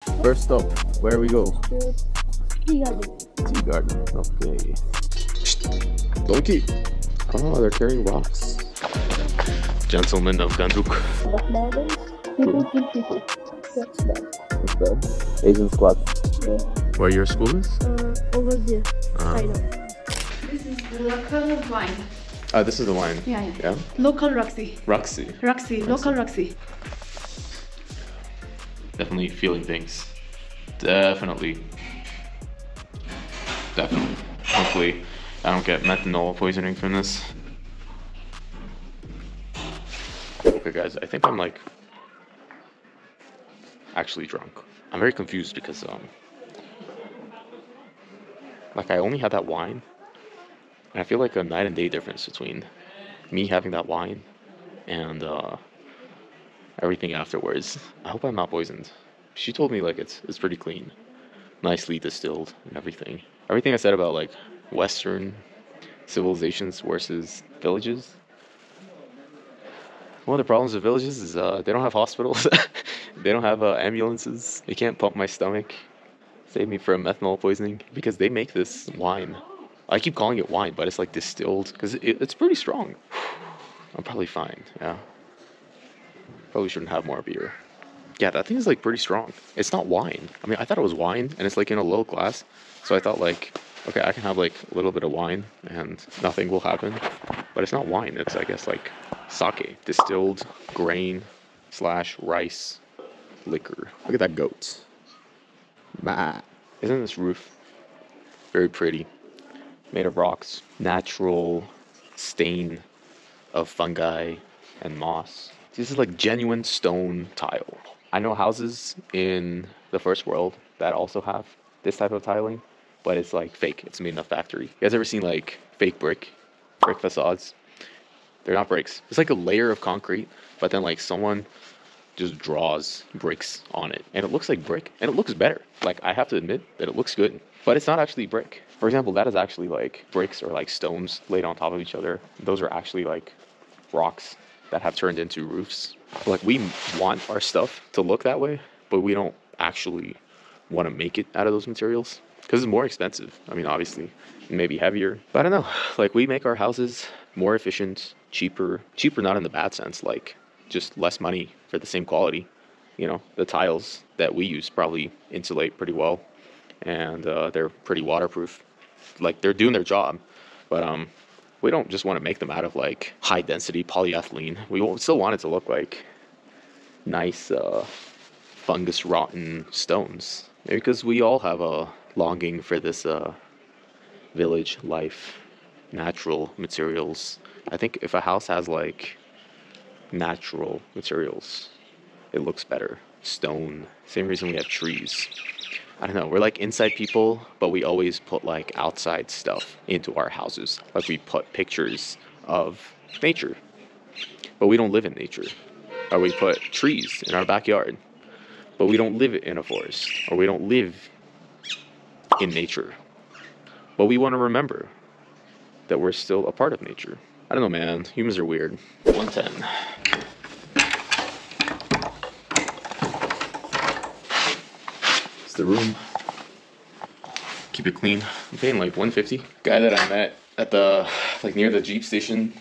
First up, where we go? Tea garden. Tea garden. Okay. Donkey. Oh, they're carrying rocks. Gentlemen of Ghandruk. But nowadays, people kill people. That's bad. That's bad. Asian squad. Yeah. Where your school is? Over there. Kind of. This is the local wine. This is the wine. Yeah. Local Roxy. Roxy. Local Roxy. Definitely feeling things. Definitely. Hopefully I don't get methanol poisoning from this. Okay guys, I think I'm like actually drunk. I'm very confused because like I only had that wine and I feel like a night and day difference between me having that wine and everything afterwards. I hope I'm not poisoned. She told me like it's pretty clean, nicely distilled and everything. Everything I said about like Western civilizations versus villages. One of the problems with villages is they don't have hospitals. They don't have ambulances. They can't pump my stomach, save me from methanol poisoning, because they make this wine. I keep calling it wine, but it's like distilled because it's pretty strong. I'm probably fine, yeah. Probably shouldn't have more beer. Yeah, that thing is like pretty strong. It's not wine. I mean, I thought it was wine and it's like in a little glass. So I thought like, okay, I can have like a little bit of wine and nothing will happen. But it's not wine. It's, I guess, like sake, distilled grain / rice liquor. Look at that goat. Bah. Isn't this roof very pretty? Made of rocks. Natural stain of fungi and moss. This is like genuine stone tile. I know houses in the first world that also have this type of tiling, but it's like fake. It's made in a factory. You guys ever seen like fake brick facades? They're not bricks. It's like a layer of concrete, but then like someone just draws bricks on it, and it looks like brick, and it looks better. Like, I have to admit that it looks good, but it's not actually brick. For example, that is actually like bricks or like stones laid on top of each other. Those are actually like rocks that have turned into roofs. Like, we want our stuff to look that way, but we don't actually want to make it out of those materials because it's more expensive. I mean, obviously, maybe heavier, but I don't know. Like, we make our houses more efficient, cheaper not in the bad sense, like just less money for the same quality. You know, the tiles that we use probably insulate pretty well, and they're pretty waterproof. Like, they're doing their job, but we don't just want to make them out of like high density polyethylene. We still want it to look like nice fungus rotten stones. Maybe because we all have a longing for this village life, natural materials. I think if a house has like natural materials, it looks better. Stone. Same reason we have trees. I don't know, we're like inside people, but we always put like outside stuff into our houses. Like, we put pictures of nature, but we don't live in nature. Or we put trees in our backyard, but we don't live in a forest. Or we don't live in nature, but we want to remember that we're still a part of nature. I don't know, man. Humans are weird. 110. The room, keep it clean. I'm paying like 150. Guy that I met at the like near the Jeep station.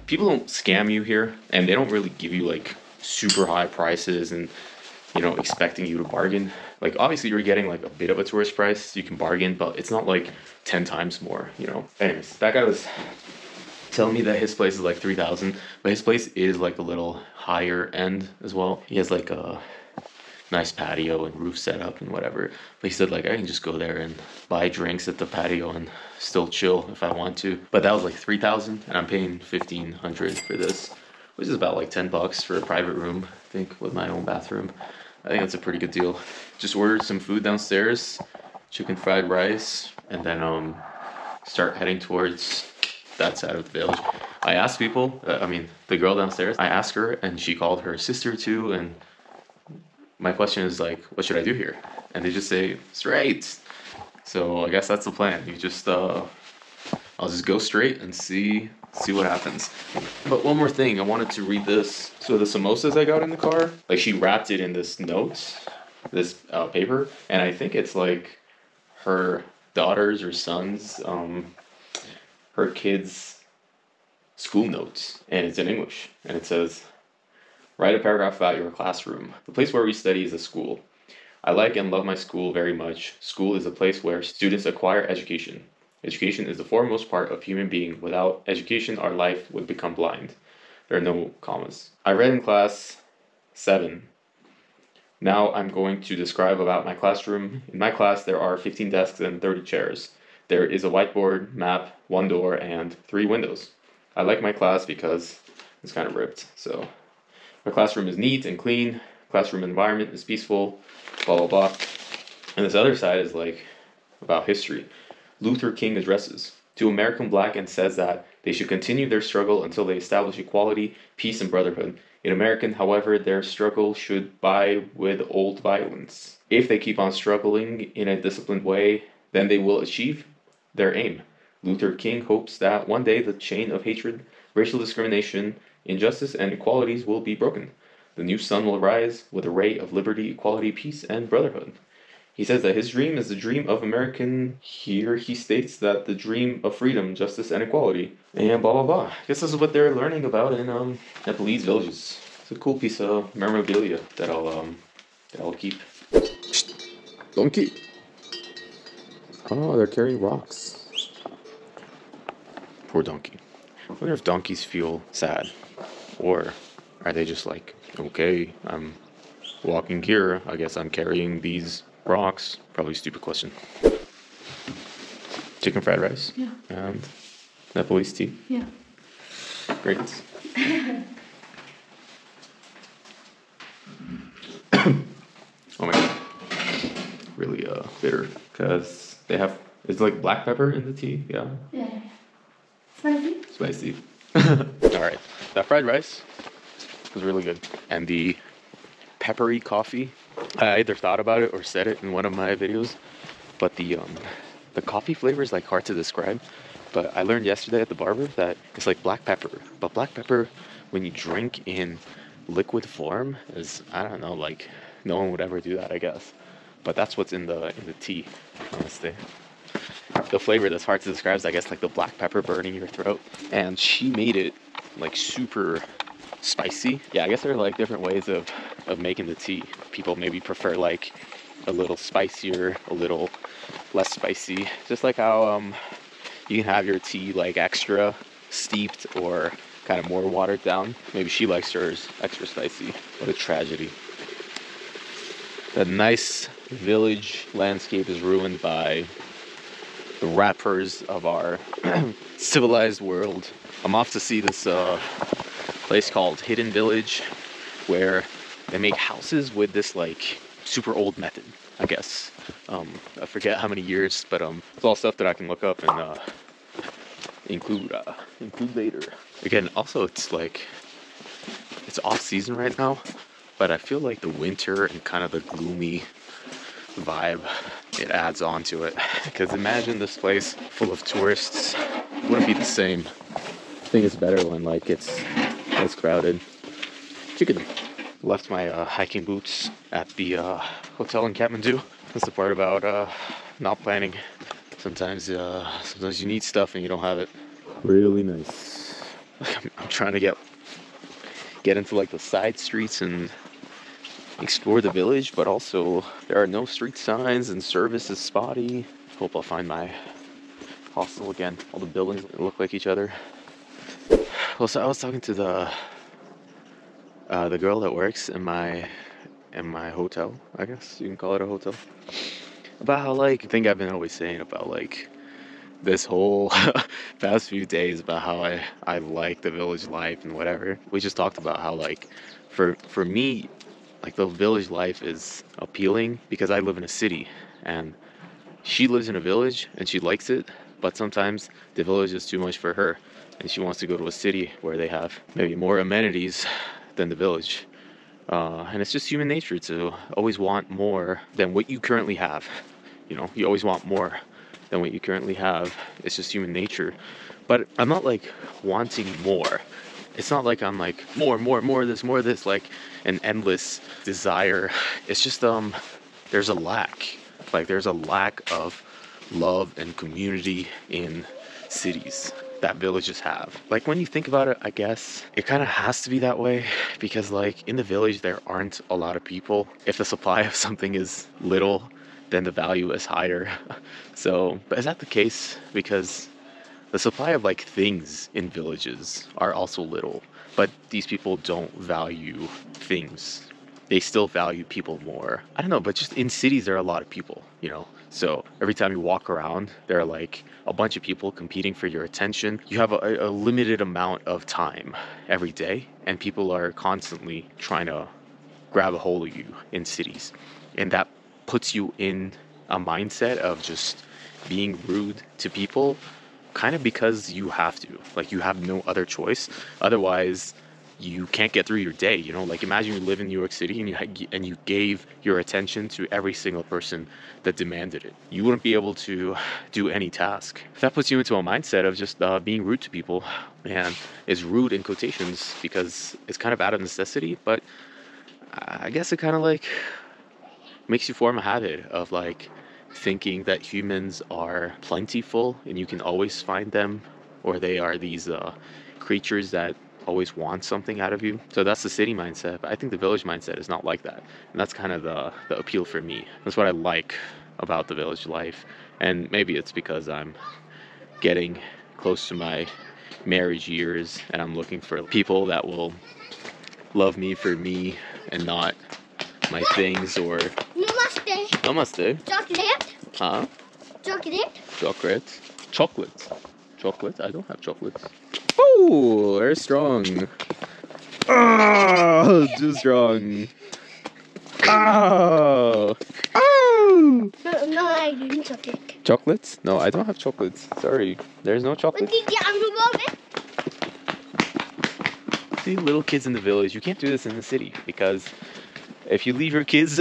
People don't scam you here, and they don't really give you like super high prices and, you know, expecting you to bargain. Like, obviously you're getting like a bit of a tourist price, you can bargain, but it's not like 10 times more, you know. Anyways, that guy was telling me that his place is like 3,000, but his place is like a little higher end as well. He has like a nice patio and roof setup and whatever. But he said like I can just go there and buy drinks at the patio and still chill if I want to. But that was like 3,000, and I'm paying 1,500 for this, which is about like $10 for a private room, I think, with my own bathroom. I think that's a pretty good deal. Just ordered some food downstairs, chicken fried rice, and then start heading towards that side of the village. I asked people, the girl downstairs, I asked her, and she called her sister too, and my question is like, what should I do here? And they just say, straight. So I guess that's the plan. You just, I'll just go straight and see what happens. But one more thing, I wanted to read this. So the samosas I got in the car, like, she wrapped it in this note this paper, and I think it's like her daughter's or son's, her kids' school notes, and it's in English, and it says, write a paragraph about your classroom. The place where we study is a school. I like and love my school very much. School is a place where students acquire education. Education is the foremost part of human being. Without education, our life would become blind. There are no commas. I read in class 7. Now I'm going to describe about my classroom. In my class, there are 15 desks and 30 chairs. There is a whiteboard, map, 1 door, and 3 windows. I like my class because it's kind of ripped. So my classroom is neat and clean. Classroom environment is peaceful, blah, blah, blah. And this other side is like about history. Luther King addresses to American Black and says that they should continue their struggle until they establish equality, peace, and brotherhood. In American, however, their struggle should buy with old violence. If they keep on struggling in a disciplined way, then they will achieve their aim. Luther King hopes that one day the chain of hatred, racial discrimination, injustice, and inequalities will be broken. The new sun will rise with a ray of liberty, equality, peace, and brotherhood. He says that his dream is the dream of American. Here he states that the dream of freedom, justice, and equality. And blah, blah, blah. I guess this is what they're learning about in Nepalese villages. It's a cool piece of memorabilia that I'll keep. Donkey. Oh, they're carrying rocks. Poor donkey. I wonder if donkeys feel sad. Or are they just like, okay, I'm walking here. I guess I'm carrying these rocks. Probably a stupid question. Chicken fried rice. Yeah. And Nepalese tea. Yeah. Great. Oh my god. Really bitter. Because they have, it's like black pepper in the tea. Yeah. Yeah. Spicy? Spicy. Alright. That fried rice was really good. And the peppery coffee, I either thought about it or said it in one of my videos, but the coffee flavor is like hard to describe. But I learned yesterday at the barber that it's like black pepper, but black pepper when you drink in liquid form is, I don't know, like no one would ever do that, I guess. But that's what's in the tea, honestly. The flavor that's hard to describe is, I guess, like the black pepper burning your throat. And she made it like super spicy. Yeah, I guess there are like different ways of making the tea. People maybe prefer like a little spicier, a little less spicy. Just like how you can have your tea like extra steeped or kind of more watered down. Maybe she likes hers extra spicy. What a tragedy. The nice village landscape is ruined by the rappers of our civilized world. I'm off to see this place called Hidden Village, where they make houses with this like super old method, I guess. I forget how many years, but it's all stuff that I can look up and include later. Again, also it's like it's off season right now, but I feel like the winter and kind of the gloomy vibe it adds on to it. Because imagine this place full of tourists, it wouldn't be the same. I think it's better when like it's crowded. Chicken. Left my hiking boots at the hotel in Kathmandu. That's the part about not planning. Sometimes you need stuff and you don't have it. Really nice. I'm trying to get into like the side streets and explore the village, but also there are no street signs and service is spotty. Hope I'll find my hostel again. All the buildings look like each other. Well, so I was talking to the girl that works in my hotel, I guess you can call it a hotel, about how like I think I've been always saying about like this whole past few days about how I like the village life and whatever. We just talked about how like for me, like the village life is appealing because I live in a city and she lives in a village and she likes it, but sometimes the village is too much for her and she wants to go to a city where they have maybe more amenities than the village. And it's just human nature to always want more than what you currently have. You know, you always want more than what you currently have. It's just human nature. But I'm not like wanting more. It's not like I'm like more of this, like an endless desire. It's just there's a lack. Like there's a lack of love and community in cities that villages have. Like when you think about it, I guess it kind of has to be that way because like in the village there aren't a lot of people. If the supply of something is little, then the value is higher. So, but is that the case? Because the supply of like things in villages are also little, but these people don't value things. They still value people more. I don't know, but just in cities there are a lot of people, you know. So every time you walk around, there are like a bunch of people competing for your attention. You have a limited amount of time every day, and people are constantly trying to grab a hold of you in cities. And that puts you in a mindset of just being rude to people kind of because you have to. Like you have no other choice. Otherwise, you can't get through your day, you know? Like imagine you live in New York City and you gave your attention to every single person that demanded it. You wouldn't be able to do any task. That puts you into a mindset of just being rude to people. And it's rude in quotations because it's kind of out of necessity, but I guess it kind of like makes you form a habit of like thinking that humans are plentiful and you can always find them, or they are these creatures that always want something out of you. So that's the city mindset, but I think the village mindset is not like that, and that's kind of the appeal for me. That's what I like about the village life, and maybe it's because I'm getting close to my marriage years and I'm looking for people that will love me for me and not my things. Or Namaste. Namaste. Chocolate. Huh? Chocolate. Chocolate. Chocolate. Chocolate? I don't have chocolates. Oh, very strong. Oh, too strong. Oh. Oh. No, I didn't chocolate. Chocolates? No, I don't have chocolates. Sorry. There's no What chocolate. did you have? See, little kids in the village, you can't do this in the city because if you leave your kids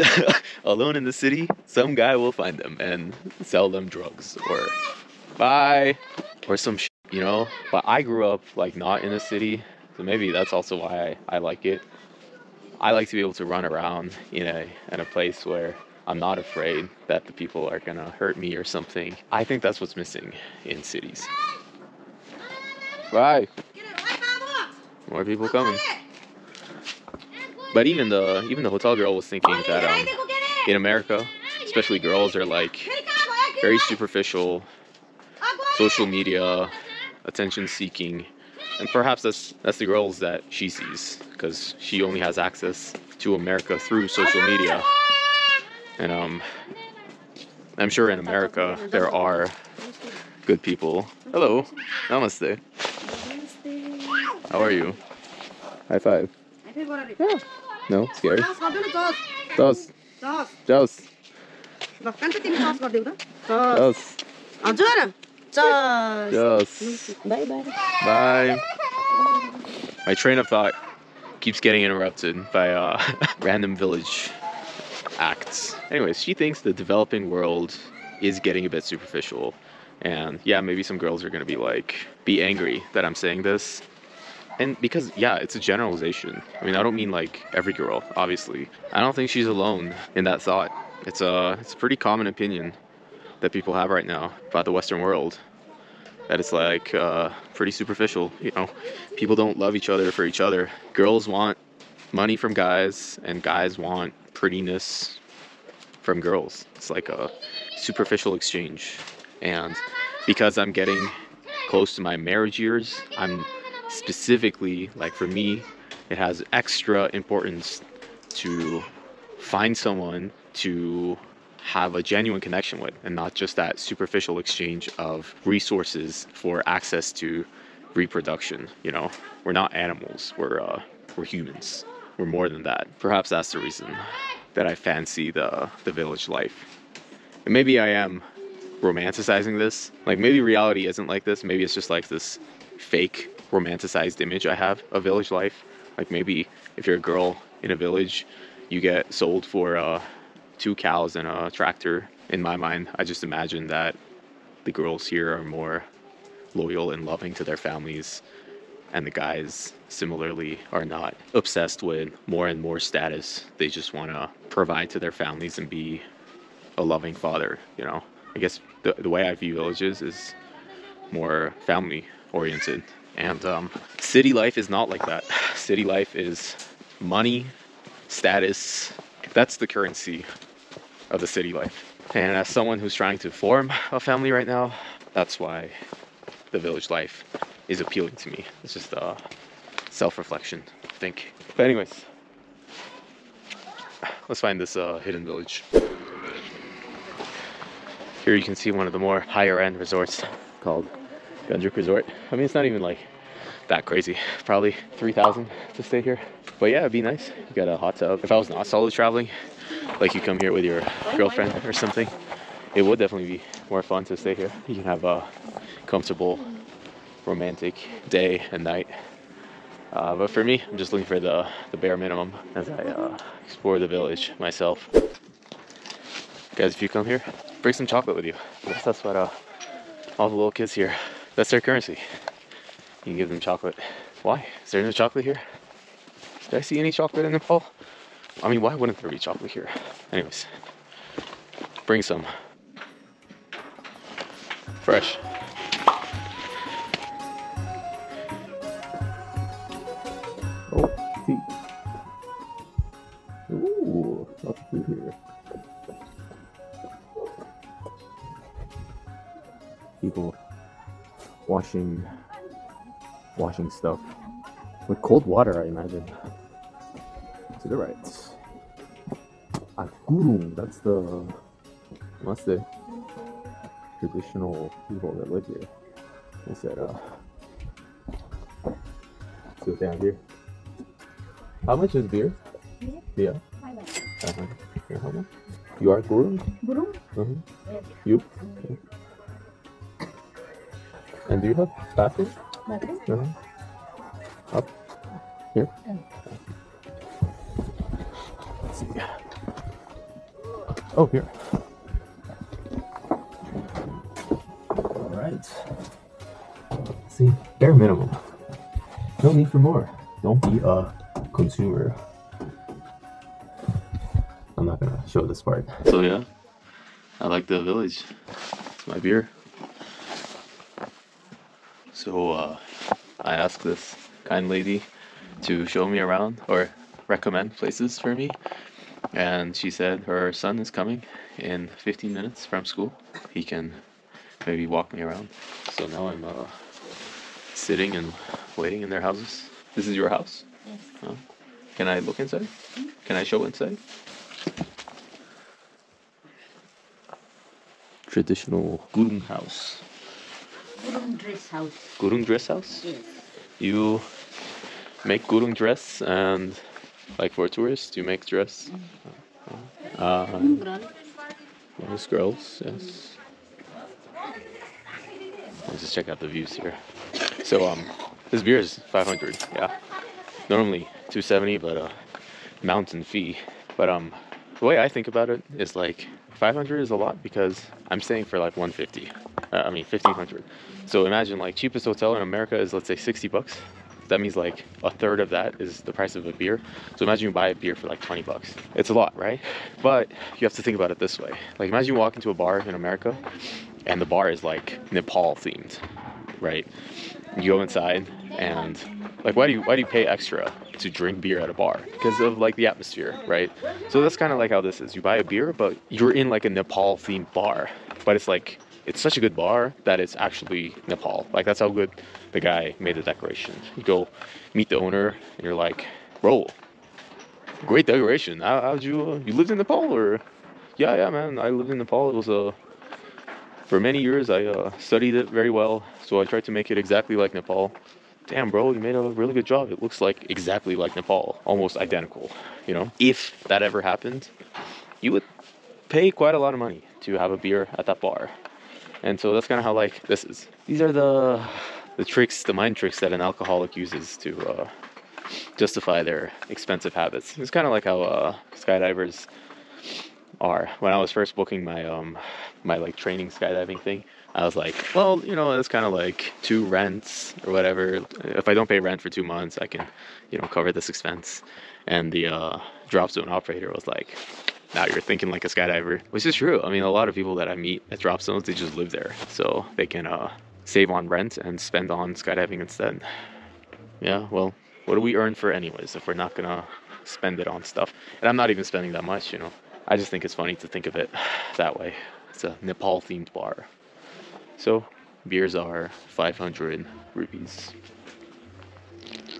alone in the city, some guy will find them and sell them drugs or bye or some shit, you know. But I grew up like not in a city, so maybe that's also why I like it. I like to be able to run around in a place where I'm not afraid that the people are gonna hurt me or something. I think that's what's missing in cities. Bye. More people coming. But even the hotel girl was thinking that in America, especially girls are like very superficial, social media, attention seeking, and perhaps that's the girls that she sees because she only has access to America through social media. And I'm sure in America there are good people. Hello, namaste. How are you? High five. Yeah. No, scary. Dos. Dos. Dos. Bye bye. Bye. My train of thought keeps getting interrupted by random village acts. Anyways, she thinks the developing world is getting a bit superficial. And yeah, maybe some girls are gonna be angry that I'm saying this. And because, yeah, it's a generalization. I mean, I don't mean like every girl, obviously. I don't think she's alone in that thought. It's a pretty common opinion that people have right now about the Western world. That it's like pretty superficial, you know. People don't love each other for each other. Girls want money from guys, and guys want prettiness from girls. It's like a superficial exchange. And because I'm getting close to my marriage years, I'm specifically, like for me, it has extra importance to find someone to have a genuine connection with and not just that superficial exchange of resources for access to reproduction. You know, we're not animals, we're humans. We're more than that. Perhaps that's the reason that I fancy the village life. And maybe I am romanticizing this. Like maybe reality isn't like this. Maybe it's just like this fake romanticized image I have of village life. Like maybe if you're a girl in a village, you get sold for 2 cows and a tractor. In my mind, I just imagine that the girls here are more loyal and loving to their families, and the guys similarly are not obsessed with more and more status. They just want to provide to their families and be a loving father, you know. I guess the way I view villages is more family oriented. And city life is not like that. City life is money, status. That's the currency of the city life. And as someone who's trying to form a family right now, that's why the village life is appealing to me. It's just self-reflection, I think. But anyways, let's find this hidden village. Here you can see one of the more higher end resorts called Ghandruk Resort. I mean, it's not even like that crazy. Probably 3,000 to stay here. But yeah, it'd be nice. You got a hot tub. If I was not solo traveling, like you come here with your girlfriend or something, it would definitely be more fun to stay here. You can have a comfortable, romantic day and night. But for me, I'm just looking for the bare minimum as I explore the village myself. Guys, if you come here, bring some chocolate with you. I guess that's what all the little kids here, that's their currency. You can give them chocolate. Why? Is there no chocolate here? Did I see any chocolate in Nepal? I mean, why wouldn't there be chocolate here? Anyways, bring some. Fresh. Oh, tea. Ooh, lots of food here. People washing stuff with cold water, I imagine. To the right. Ghandruk, that's the traditional people that live here. They said, see what they have here. How much is beer? Yeah. Here, how much? You are Guru? Guru? Yes. You? Okay. And do you have bathroom? Bathroom? Up here? Let's see. Oh, here. Alright. See, bare minimum. No need for more. Don't be a consumer. I'm not gonna show this part. So yeah, I like the village. It's my beer. So I asked this kind lady to show me around or recommend places for me, and she said her son is coming in 15 minutes from school. He can maybe walk me around. So now I'm sitting and waiting in their houses. This is your house? Yes. Can I look inside? Can I show inside? Traditional Gurung house. Gurung dress house. Gurung dress house? Yes. You make Gurung dress, and like for tourists, you make dress. Most girls, yes. Let's just check out the views here. So this beer is 500. Yeah. Normally 270, but mountain fee. But the way I think about it is like 500 is a lot because I'm staying for like 150. I mean 1500. So imagine like cheapest hotel in America is, let's say, 60 bucks. That means like a third of that is the price of a beer. So imagine you buy a beer for like 20 bucks. It's a lot, right? But you have to think about it this way. Like imagine you walk into a bar in America and the bar is like Nepal themed, right? You go inside and like why do you pay extra to drink beer at a bar? Because of like the atmosphere, right? So that's kind of like how this is. You buy a beer, but you're in like a Nepal themed bar. But it's like, it's such a good bar that it's actually Nepal. Like that's how good the guy made the decoration. You go meet the owner and you're like, bro, great decoration. How'd you lived in Nepal? Or yeah man, I lived in Nepal. It was for many years I studied it very well, so I tried to make it exactly like Nepal. Damn bro, you made a really good job. It looks like exactly like Nepal, almost identical, you know? If that ever happened, you would pay quite a lot of money to have a beer at that bar. And so that's kind of how like this is. These are the tricks, the mind tricks that an alcoholic uses to justify their expensive habits. It's kind of like how skydivers are. When I was first booking my my like training skydiving thing, I was like, well, you know, it's kind of like 2 rents or whatever. If I don't pay rent for 2 months, I can, you know, cover this expense. And the drop zone operator was like, now you're thinking like a skydiver, which is true. I mean, a lot of people that I meet at drop zones, they just live there, so they can save on rent and spend on skydiving instead. Yeah, well, what do we earn for anyways if we're not gonna spend it on stuff? And I'm not even spending that much, you know. I just think it's funny to think of it that way. It's a Nepal themed bar. So beers are 500 rupees.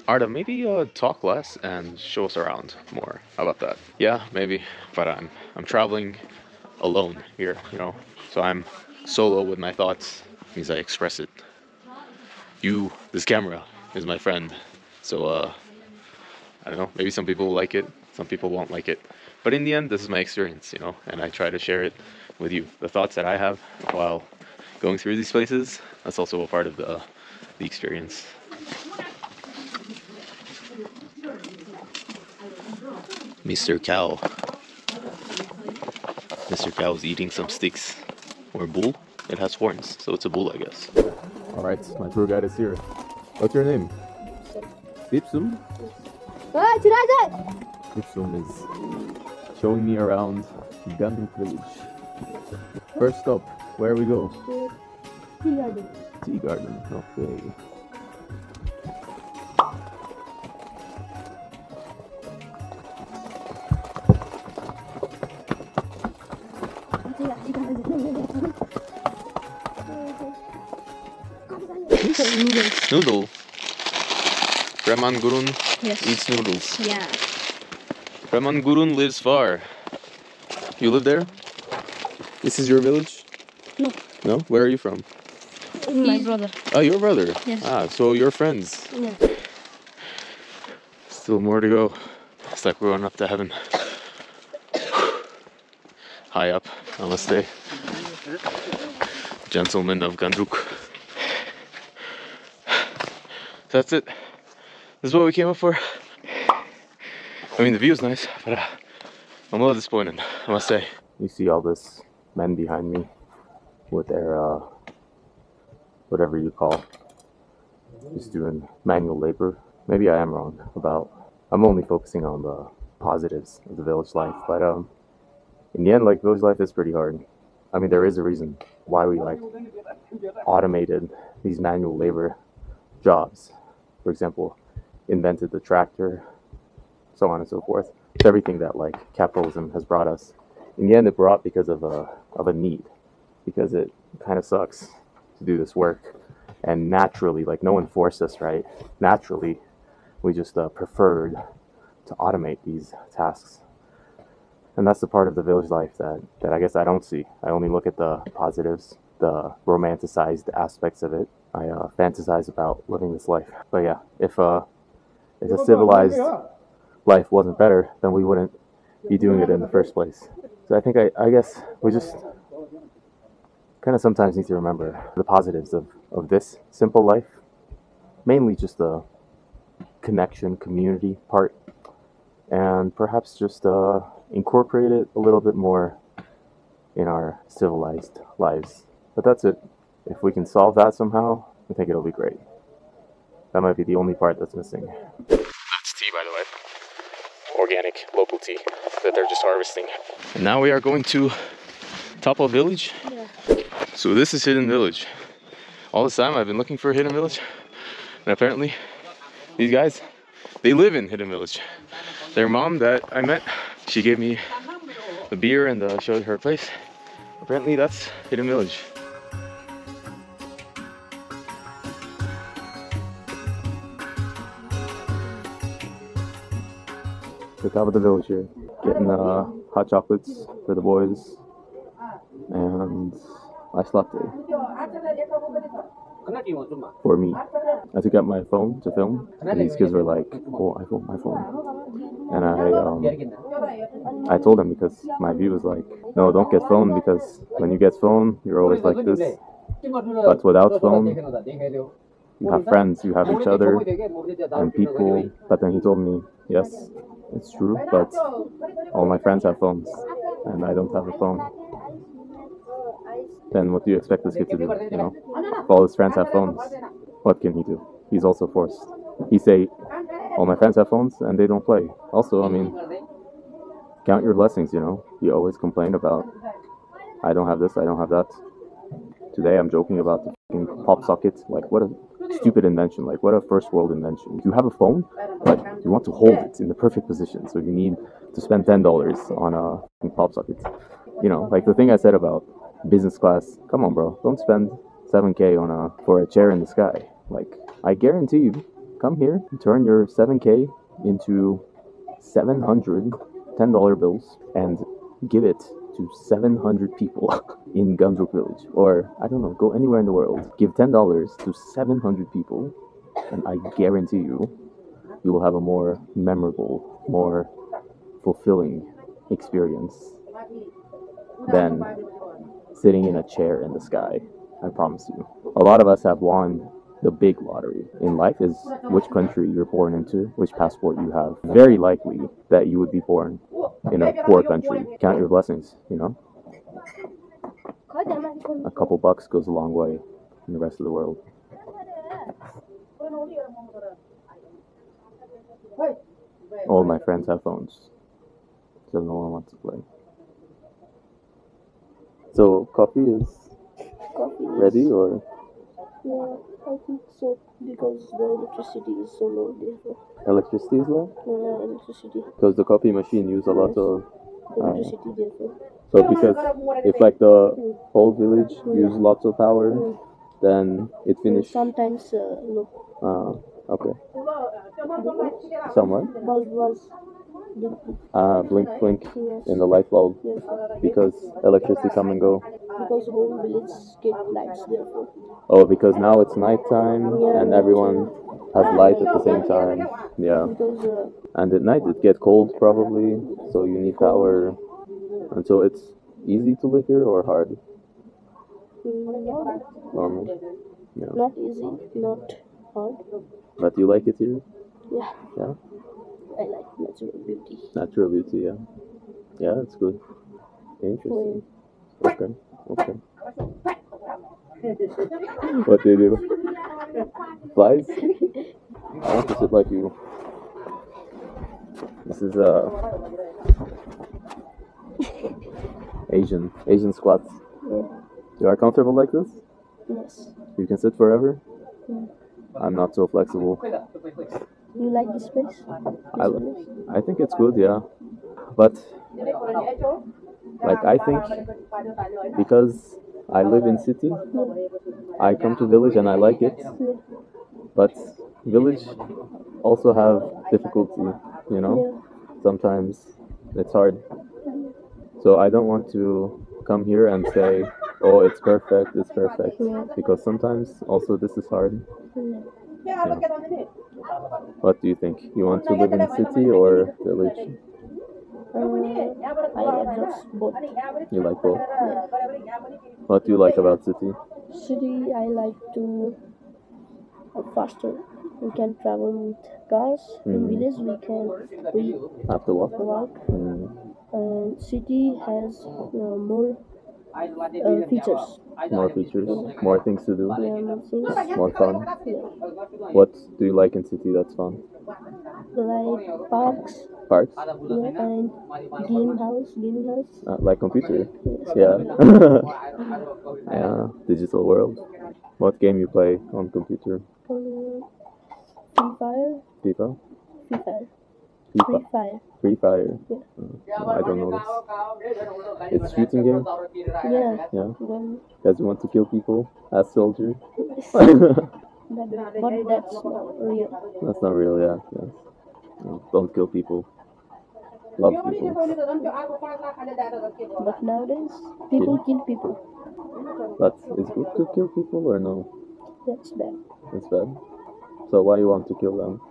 Arda, maybe talk less and show us around more. How about that? Yeah, maybe. But I'm traveling alone here, you know. So I'm solo with my thoughts. Means I express it. You, this camera, is my friend. So I don't know. Maybe some people will like it. Some people won't like it. But in the end, this is my experience, you know, and I try to share it with you. The thoughts that I have while going through these places, that's also a part of the experience. Mr. Cow. Mr. Cow is eating some sticks. Or bull. It has horns, so it's a bull, I guess. Alright, my tour guide is here. What's your name? Dipsum? Dipsum is showing me around Ghandruk village. First stop, where we go? Tea garden. Tea garden, okay. Noodle. Raman Gurun eats noodles. Yeah. Raman Gurun lives far. You live there? This is your village? No. No? Where are you from? My brother. Oh, your brother? Yes. Ah, so you're friends. Yeah. Still more to go. It's like we're going up to heaven. High up, namaste. Gentlemen of Ghandruk. That's it. This is what we came up for. I mean, the view is nice, but I'm a little disappointed, I must say. You see all this men behind me with their, whatever you call, just doing manual labor. Maybe I am wrong about, I'm only focusing on the positives of the village life, but in the end, like, village life is pretty hard. I mean, there is a reason why we, like, automated these manual labor jobs. For example, invented the tractor, so on and so forth. It's everything that, like, capitalism has brought us. In the end, it brought because of a need, because it kind of sucks to do this work. And naturally, like, no one forced us, right? Naturally, we just preferred to automate these tasks. And that's the part of the village life that I guess I don't see. I only look at the positives, the romanticized aspects of it. I fantasize about living this life. But yeah, if a civilized life wasn't better, then we wouldn't be doing it in the first place. So I think I guess we just kind of sometimes need to remember the positives of this simple life. Mainly just the connection, community part. And perhaps just incorporate it a little bit more in our civilized lives. But that's it. If we can solve that somehow, I think it'll be great. That might be the only part that's missing. That's tea, by the way. Organic, local tea that they're just harvesting. And now we are going to Tapo Village. Yeah. So this is Hidden Village. All this time I've been looking for a Hidden Village. And apparently, these guys, they live in Hidden Village. Their mom that I met, she gave me the beer and showed her place. Apparently that's Hidden Village. The top of the village here. Getting hot chocolates for the boys and iced latte for me. I took out my phone to film, and these kids were like, "Oh, my phone." And I told them, because my view was like, "No, don't get phone, because when you get phone, you're always like this. But without phone, you have friends, you have each other, and people." But then he told me, "Yes, it's true, but all my friends have phones, and I don't have a phone." Then what do you expect this kid to do, you know? If all his friends have phones, what can he do? He's also forced. He say, all my friends have phones and they don't play. Also, I mean, count your blessings, you know? you always complain about, I don't have this, I don't have that. Today I'm joking about the fucking pop socket. Like, what a stupid invention. Like, what a first world invention. If you have a phone, but you want to hold it in the perfect position, so you need to spend $10 on a fucking pop socket. You know, like the thing I said about business class. Come on, bro. Don't spend 7K for a chair in the sky. Like, I guarantee you, come here, turn your 7K into 700 $10 bills and give it to 700 people in Ghandruk village, or I don't know, go anywhere in the world. Give $10 to 700 people, and I guarantee you will have a more memorable, more fulfilling experience than sitting in a chair in the sky. I promise you. A lot of us have won the big lottery in life is which country you're born into, which passport you have. Very likely that you would be born in a poor country. Count your blessings, you know? A couple bucks goes a long way in the rest of the world. All my friends have phones, so no one wants to play. So coffee is ready, or? Yeah, I think so, because the electricity is so low there. Electricity is low? Yeah, electricity. Because the coffee machine use a lot of Electricity therefore. so because if like the whole village use lots of power, then it finishes. Sometimes no. Okay. Somewhat. Bulb was Blink blink yes. in the light bulb Yes. because electricity come and go. Because whole village get lights therefore. Oh, because now it's nighttime and everyone has light at the same time. Yeah. Because And at night it get cold probably, so you need power. And so it's easy to live here or hard? Normal. Yeah. not easy, not hard. But you like it here? Yeah. Yeah. I like natural beauty. Natural beauty, yeah. Yeah, that's good. Interesting. Okay. Okay. What do you do? Flies? I want to sit like you. This is Asian squats. Yeah. You are comfortable like this? Yes. You can sit forever? Yeah. I'm not so flexible. You like this place? I think it's good, yeah. But like I think because I live in city, I come to village and I like it. But village also have difficulty, you know? Yeah. Sometimes it's hard. So I don't want to come here and say, oh, it's perfect, because sometimes also this is hard. Yeah. What do you think? You want to live in city or village? I adjust both. You like both? What do you like about city? City, I like to faster. We can travel with cars. In village, we Have to walk? walk. City has more features. More features, more things to do, Yeah, more things. more fun. Yeah. What do you like in city that's fun? Like parks. Parks? Yeah, and gaming house. Like computer? Yeah. Yeah, digital world. What game you play on computer? Free Fire. FIFA? Free Fire. FIFA? Free Fire. Free Fire? Yeah. I don't know this. It's a shooting game? Yeah. Yeah. Then, Guys want to kill people as soldier? but that's not real. That's not real, yeah. Yes. No, don't kill people. Love people. But nowadays, people kill people. But is good to kill people or no? That's bad. It's bad. So why you want to kill them?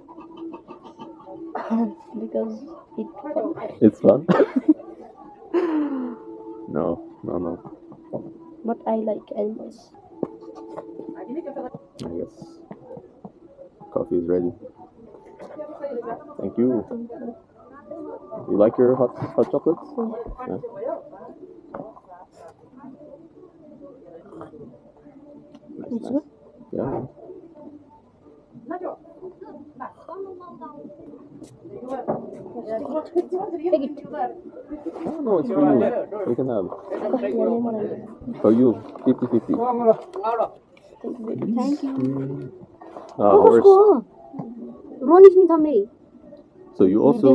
Because it's fun. It's fun? No. But I like animals. I guess coffee is ready. Thank you. You like your hot chocolates? Yeah. It's good. Yeah. That's good. Take it. Oh, no, it's for you. You can have. For you, 50-50. Thank you. Horse. Ronnie Tame. So you also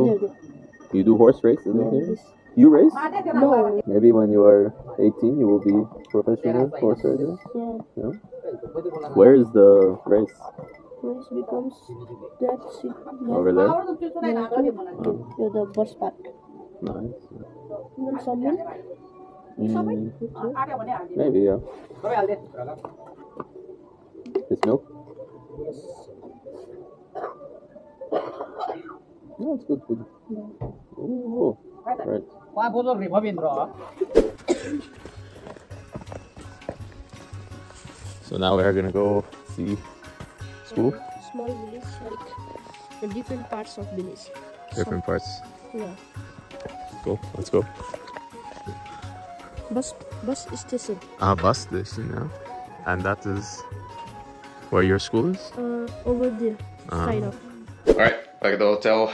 you do horse races in here? You race? No. Maybe when you are 18, you will be professional horse racer. Yeah. Yeah. Where is the race? Race becomes that Over there. Yeah, the bus park. Nice. You want some milk? Maybe, yeah. This milk? No, it's good food. Oh, right. So now we're gonna go see school. Small village, like the different parts of village. Different parts. Yeah. Go. Let's go. Bus station. Bus station, yeah. And that is where your school is? Over there, side of. Alright, back at the hotel.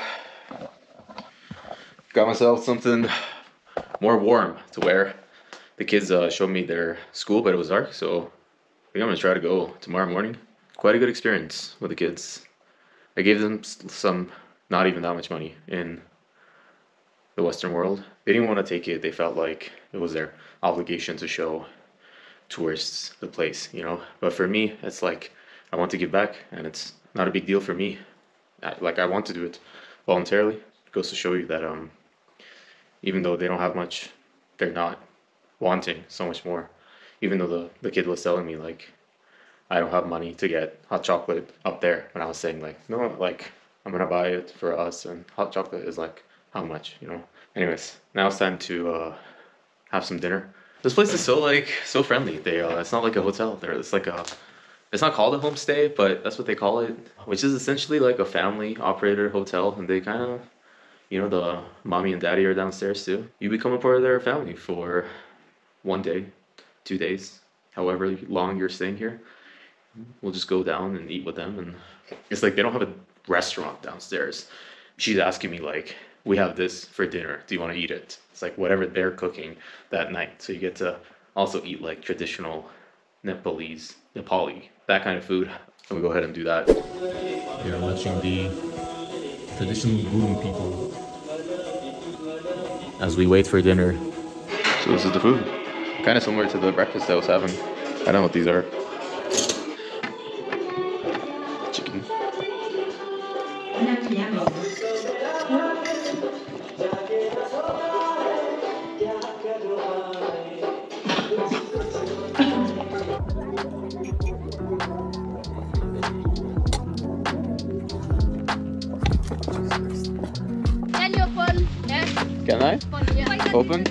Got myself something more warm to wear. The kids showed me their school, but it was dark, so I think I'm gonna try to go tomorrow morning. Quite a good experience with the kids. I gave them some, not even that much money in the Western world. They didn't want to take it. They felt like it was their obligation to show tourists the place, you know. But for me, it's like I want to give back, and it's not a big deal for me. I want to do it voluntarily. It goes to show you that even though they don't have much, they're not wanting so much more. Even though the kid was telling me like I don't have money to get hot chocolate up there, and I was saying like no, like I'm gonna buy it for us, and hot chocolate is like how much, you know. Anyways, now it's time to have some dinner. This place is so friendly. They it's not like a hotel. It's like it's not called a homestay, but that's what they call it, which is essentially like a family operated hotel, and they kind of, you know, the mommy and daddy are downstairs too. You become a part of their family for 1 day, 2 days, however long you're staying here. We'll just go down and eat with them, and it's like they don't have a restaurant downstairs. She's asking me like, we have this for dinner, do you want to eat it? It's like whatever they're cooking that night, so you get to also eat like traditional Nepali, that kind of food. And we go ahead and do that. You're watching the traditional Ghandruk people as we wait for dinner. So this is the food, kind of similar to the breakfast I was having. I don't know what these are. Chicken. Can you open? Yes. Can I? Yeah. Open?